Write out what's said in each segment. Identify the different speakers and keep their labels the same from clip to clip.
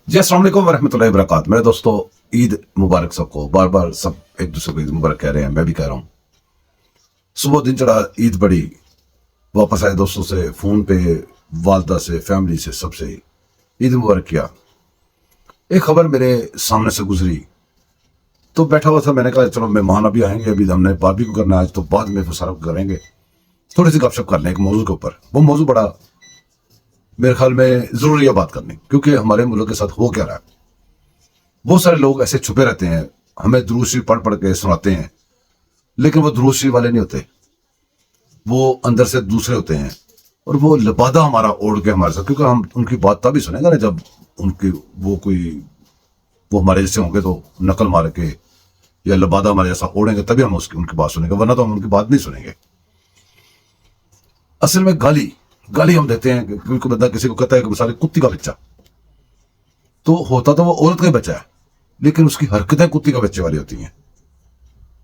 Speaker 1: जी अस्सलाम वालेकुम वरहमतुल्लाहि वबरकातुहू। मेरे दोस्तों, ईद मुबारक सबको। बार बार सब एक दूसरे को ईद मुबारक कह रहे हैं, मैं भी कह रहा हूँ। सुबह दिन चढ़ा, ईद पड़ी, वापस आए दोस्तों से, फ़ोन पे, वालदा से, फैमिली से, सबसे ईद मुबारक किया। एक खबर मेरे सामने से गुजरी तो बैठा हुआ था, मैंने कहा चलो मेहमान अभी आएंगे, अभी हमने बारबेक्यू करना है आज, तो बाद में वो सारा करेंगे, थोड़ी सी गपशप कर लें एक मौजू के ऊपर। वो मौजू बड़ा मेरे ख्याल में जरूरी है बात करनी, क्योंकि हमारे मुल्क के साथ हो क्या रहा है। बहुत सारे लोग ऐसे छुपे रहते हैं, हमें दुरूद शरीफ पढ़ पढ़ के सुनाते हैं, लेकिन वो दुरूद शरीफ वाले नहीं होते, वो अंदर से दूसरे होते हैं, और वो लबादा हमारा ओढ़ के हमारे साथ, क्योंकि हम उनकी बात तभी सुनेंगे ना जब उनकी वो हमारे जैसे होंगे, तो नकल मार के या लबादा हमारे जैसा ओढ़ेंगे तभी हम उनकी बात सुनेंगे, वरना तो हम उनकी बात नहीं सुनेंगे। असल में गाली हम देते हैं, क्योंकि बंदा किसी को कहता है कि मिसाल कुत्ती का बच्चा, तो होता तो वो औरत का बच्चा है, लेकिन उसकी हरकतें कुत्ती का बच्चे वाली होती हैं,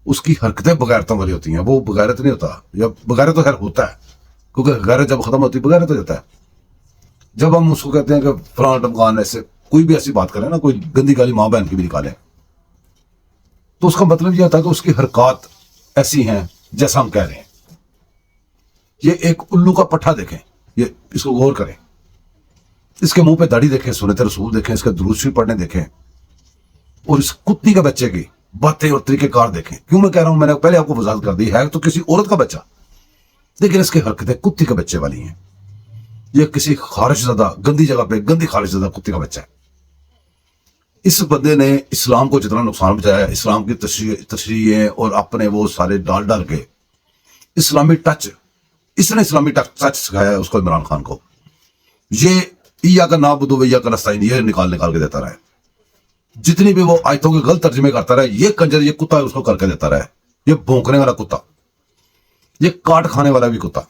Speaker 1: उसकी हरकतें बगैरतों वाली होती हैं। वो बगैरत नहीं होता, या बगैरत तो खैर होता है, क्योंकि गैरत जब खत्म होती है बगैरत हो जाता है। जब हम उसको कहते हैं कि फलां टमकान, ऐसे कोई भी ऐसी बात करें ना, कोई गंदी गाली माँ बहन की भी निकालें, तो उसका मतलब यह होता है कि उसकी हरकत ऐसी हैं जैसा हम कह रहे हैं। ये एक उल्लू का पट्ठा देखें, ये इसको गौर करें, इसके मुंह पे दाढ़ी देखें, सुन्नत रसूल देखें, इसका दुरूद शरीफ पढ़ने देखें, और इस कुत्ती का बच्चे की बातें और तरीकेकार देखें। क्यों मैं कह रहा हूं, मैंने पहले आपको वजाहत कर दी है, तो किसी औरत का बच्चा, लेकिन इसकी हरकतें कुत्ती के बच्चे वाली हैं। ये किसी खारिशज़दा गंदी जगह पे गंदी खारिशज़दा कुत्ती का बच्चा है। इस बंदे ने इस्लाम को जितना नुकसान पहुंचाया, इस्लाम की तशरीहें और अपने वो सारे डाल के इस्लामी टच, इसने इस्लामी टच सिखाया है उसको, इमरान खान को। ये इय्या का नाबुदु व इय्या का नस्तईन ये निकाल के देता रहा है, जितनी भी वो आयतों के गलत तर्जमे करता रहा, ये कंजर, ये कुत्ता उसको करके देता रहा है। ये भौंकने वाला कुत्ता, ये काट खाने वाला भी कुत्ता,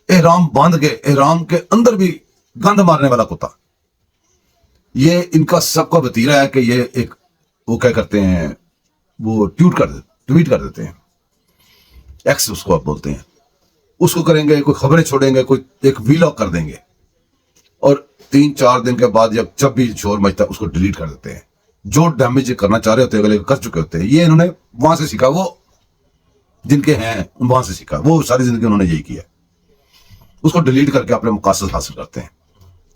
Speaker 1: एहराम बांध के एहराम के अंदर भी गंद मारने वाला कुत्ता। ये इनका सबका वतीरा है कि ये एक वो क्या करते हैं, वो ट्वीट कर देते हैं, एक्स उसको आप बोलते हैं, उसको करेंगे, कोई खबरें छोड़ेंगे, कोई एक वीलॉग कर देंगे, और 3-4 दिन के बाद जब भी शोर मचता है उसको डिलीट कर देते हैं। जो डैमेज करना चाह रहे होते हैं अगले कर चुके होते हैं। ये इन्होंने वहां से सीखा, वो जिनके हैं वहां से सीखा, वो सारी जिंदगी उन्होंने यही किया, उसको डिलीट करके अपने मकासद हासिल करते हैं।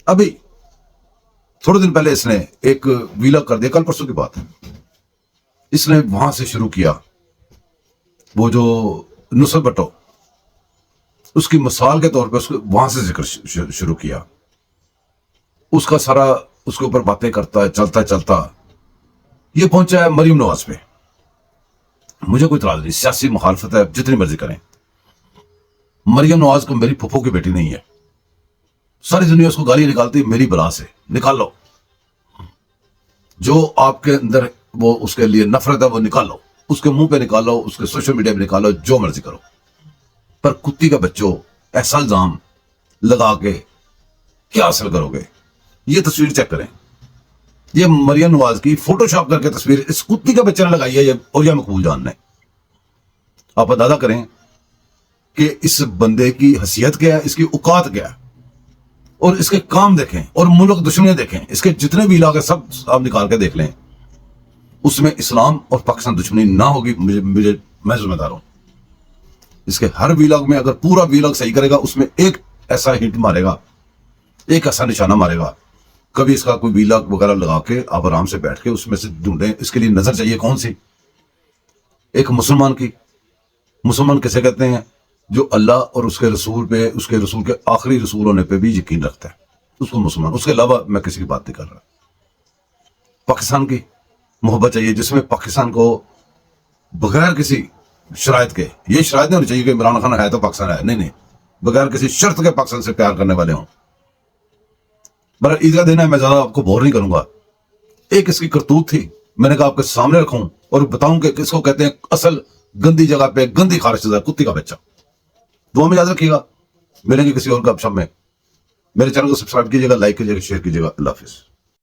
Speaker 1: अभी थोड़े दिन पहले इसने एक वीलॉग कर दिया, कल परसों की बात है, इसने वहां से शुरू किया, वो जो नुसरत भट्टो, उसकी मिसाल के तौर पे उसको वहां से जिक्र शुरू किया, उसका सारा उसके ऊपर बातें करता है, चलता ये पहुंचा है मरियम नवाज पे। मुझे कोई इतराज नहीं, सियासी मुखालफत है, जितनी मर्जी करें, मरियम नवाज को मेरी फुफो की बेटी नहीं है। सारी दुनिया उसको गाली निकालती है, मेरी बला से निकाल लो, जो आपके अंदर वो उसके लिए नफरत है वो निकालो, उसके मुंह पे निकालो, उसके सोशल मीडिया पे निकालो, जो मर्जी करो, पर कुत्ती का बच्चों ऐसा इल्जाम लगा के क्या हासिल करोगे। ये तस्वीर चेक करें, ये मरियम नवाज की फोटोशॉप करके तस्वीर इस कुत्ती के बच्चे ने लगाई है, और यह मकबूल जान ने। आप अंदाजा करें कि इस बंदे की हैसियत क्या है, इसकी औकात क्या है, और इसके काम देखें, और मुल्क दुश्मनी देखें, इसके जितने भी इलाके सब आप निकाल के देख लें, उसमें इस्लाम और पाकिस्तान दुश्मनी ना होगी, मैं जिम्मेदार हूं। इसके हर वीलॉग में अगर पूरा वीलॉग सही करेगा, उसमें एक ऐसा हिंट मारेगा, एक ऐसा निशाना मारेगा। कभी इसका कोई वीलॉग वगैरह लगा के आप आराम से बैठ के उसमें से ढूंढें, इसके लिए नजर चाहिए कौन सी, एक मुसलमान की। मुसलमान किसे कहते हैं? जो अल्लाह और उसके रसूल पे, उसके रसूल के आखिरी रसूल होने पे भी यकीन रखता है, उसको मुसलमान। उसके अलावा मैं किसी की बात नहीं कर रहा। पाकिस्तान की मोहब्बत चाहिए, जिसमें पाकिस्तान को बगैर किसी शराइत के, ये शराइत नहीं होनी चाहिए कि इमरान खान है तो पाकिस्तान है, नहीं, बगैर किसी शर्त के पाकिस्तान से प्यार करने वाले हों। बड़ा ईद का दिन है, मैं ज्यादा आपको बोर नहीं करूंगा। एक इसकी करतूत थी, मैंने कहा आपके सामने रखूं और बताऊं कि किसको कहते हैं असल गंदी जगह पे गंदी खारिशज़दा कुत्ती का बच्चा। दुआ में याद रखिएगा, मिलेंगे किसी और गपशप में। मेरे चैनल को सब्सक्राइब कीजिएगा, लाइक कीजिएगा, शेयर कीजिएगा। अल्लाह हाफिज़।